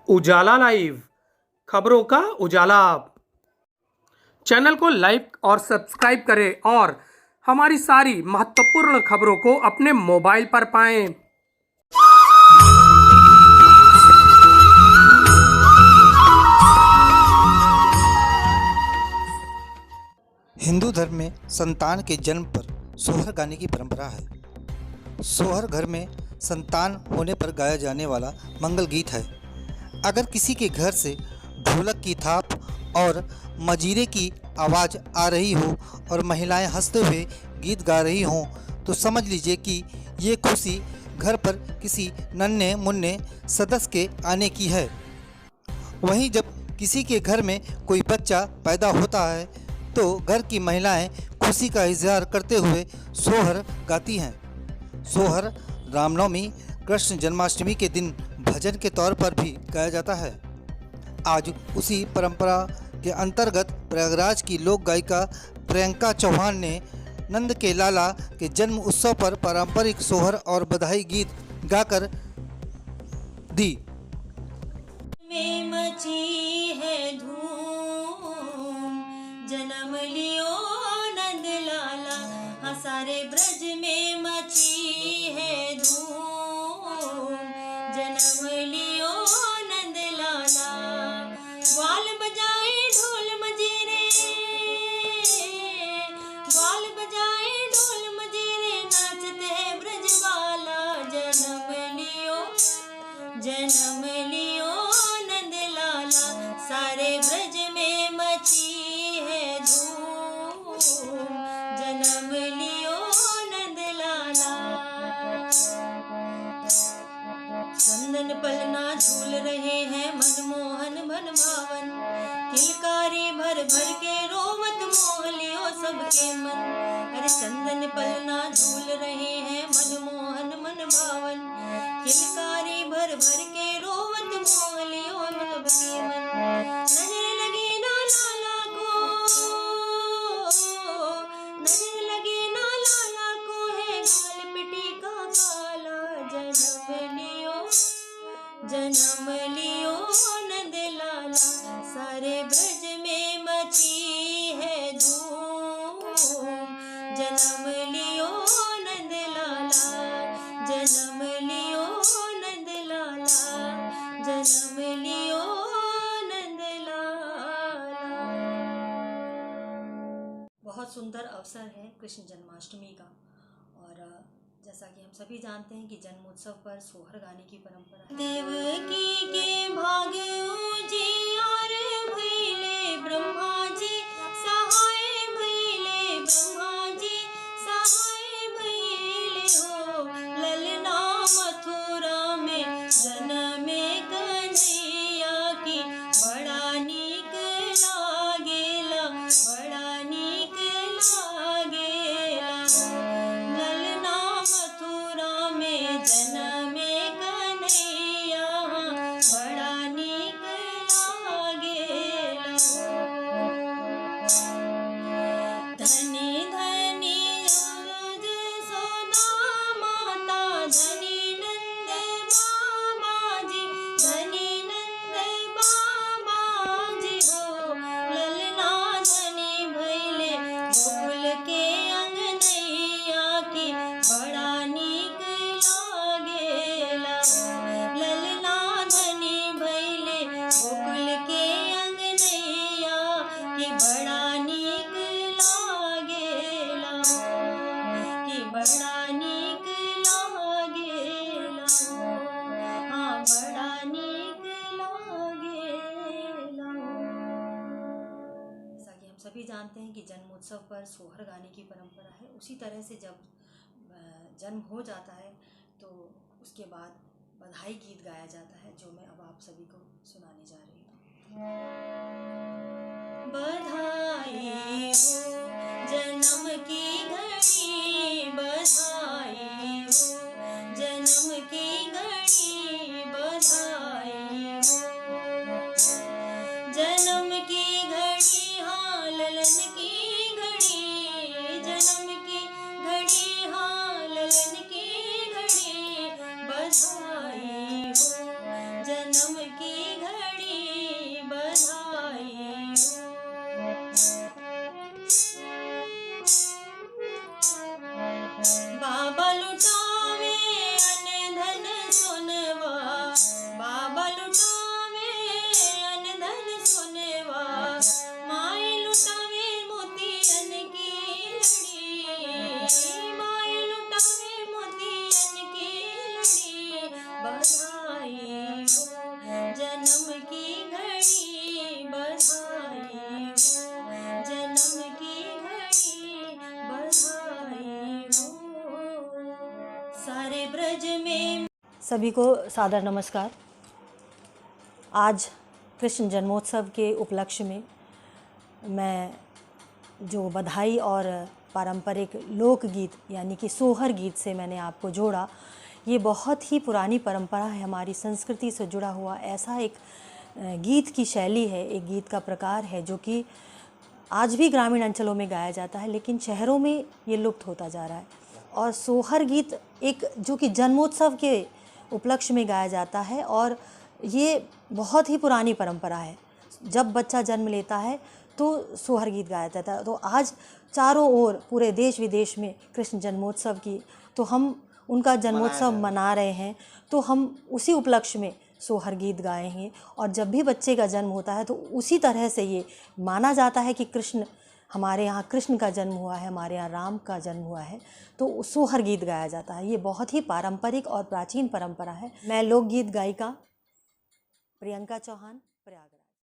उजाला live खबरों का उजाला। Channel को लाइक और सब्सक्राइब करें और हमारी सारी महत्वपूर्ण खबरों को अपने मोबाइल पर पाएं। हिंदू धर्म में संतान के जन्म पर सोहर गाने की परंपरा है। सोहर घर में संतान होने पर गाया जाने वाला मंगल गीत है। अगर किसी के घर से ढोलक की थाप और मजीरे की आवाज़ आ रही हो और महिलाएं हंसते हुए गीत गा रही हों तो समझ लीजिए कि ये खुशी घर पर किसी नन्हे मुन्ने सदस्य के आने की है। वहीं जब किसी के घर में कोई बच्चा पैदा होता है तो घर की महिलाएं खुशी का इजहार करते हुए सोहर गाती हैं। सोहर रामनवमी, कृष्ण जन्माष्टमी के दिन भजन के तौर पर भी गाया जाता है। आज उसी परंपरा के अंतर्गत प्रयागराज की लोक गायिका प्रियंका चौहान ने नंद के लाला के जन्म उत्सव पर पारंपरिक सोहर और बधाई गीत गाकर दी। में मची है धूम, जन्म लियो नंद लाला, हाँ सारे ब्रज में मची है धूम, जन्म लियो नंद लाला। ग्वाल बजाए ढोल मजीरे, ग्वाल बजाए ढोल मजीरे, नाचते हैं ब्रजवाला। जन्म लियो नंद लाला, सारे ब्रज में मची है धूम, जन्म लियो नंद लाला। चंदन पलना झूल रहे हैं मनमोहन मन भावन, किलकारी भर भर के रोवत मोह लियो सबके मन। अरे चंदन पलना झूल रहे हैं मनमोहन मन भावन, किलकारी भर भर के रोवत मोह लियो सबके मन। नजर लगी ना लाला को, नजर लगी ना लाला को, है गाल पिटी का काला। जन्म लियो नंद लाला, सारे ब्रज में मची है धूम, जन्म लियो नंद लाला। जन्म लियो नंद लाला, जन्म लियो नंद लाला। बहुत सुंदर अवसर है कृष्ण जन्माष्टमी का, और जैसा कि हम सभी जानते हैं कि जन्मोत्सव पर सोहर गाने की परंपरा है। देवकी के भाग उजियार भइले, ब्रह्मा जी सहाय भइले, ब्रह्मा जी सहाय भइले हो। ललना मथुरा में जनमे कन्हैया की, बड़ा नीक लागेला, बड़ा नीक लागेला हो। ललना मथुरा में जनमे कन्हैया, बड़ा नीक लागेला हो। धनी धनी यशोदा माता, धनी नंद बाबा जी, धनी नंद बाबा जी हो। ललना धनी भइले गोकुल के अंगनैया की, बड़ा नीक लागेला हो। ललना धनी भइले गोकुल के अंगनैया की, बड़ा नीक लागेला हो, कि बड़ा नीक लागेला हो, हाँ बड़ा नीक लागेला हो। जैसा कि हम सभी जानते हैं कि जन्मोत्सव पर सोहर गाने की परंपरा है, उसी तरह से जब जन्म हो जाता है तो उसके बाद बधाई गीत गाया जाता है, जो मैं अब आप सभी को सुनाने जा रही हूँ। बधाई हो जन्म की घड़ी, बधाई हो जन्म की घड़ी, बधाई हो जन्म की घड़ी, हाँ ललन की घड़ी, जन्म की घड़ी, हाँ ललन की घड़ी। बधाई हो जन्म की सारे ब्रज में। सभी को सादर नमस्कार। आज कृष्ण जन्मोत्सव के उपलक्ष्य में मैं जो बधाई और पारंपरिक लोकगीत यानी कि सोहर गीत से मैंने आपको जोड़ा, ये बहुत ही पुरानी परंपरा है, हमारी संस्कृति से जुड़ा हुआ ऐसा एक गीत की शैली है, एक गीत का प्रकार है जो कि आज भी ग्रामीण अंचलों में गाया जाता है, लेकिन शहरों में ये लुप्त होता जा रहा है। और सोहर गीत एक जो कि जन्मोत्सव के उपलक्ष्य में गाया जाता है और ये बहुत ही पुरानी परंपरा है। जब बच्चा जन्म लेता है तो सोहर गीत गाया जाता है। तो आज चारों ओर पूरे देश विदेश में कृष्ण जन्मोत्सव की, तो हम उनका जन्मोत्सव मना रहे हैं, तो हम उसी उपलक्ष्य में सोहर गीत गाएंगे। और जब भी बच्चे का जन्म होता है तो उसी तरह से ये माना जाता है कि कृष्ण, हमारे यहाँ कृष्ण का जन्म हुआ है, हमारे यहाँ राम का जन्म हुआ है, तो सोहर गीत गाया जाता है। ये बहुत ही पारंपरिक और प्राचीन परंपरा है। मैं लोकगीत गायिका प्रियंका चौहान, प्रयागराज।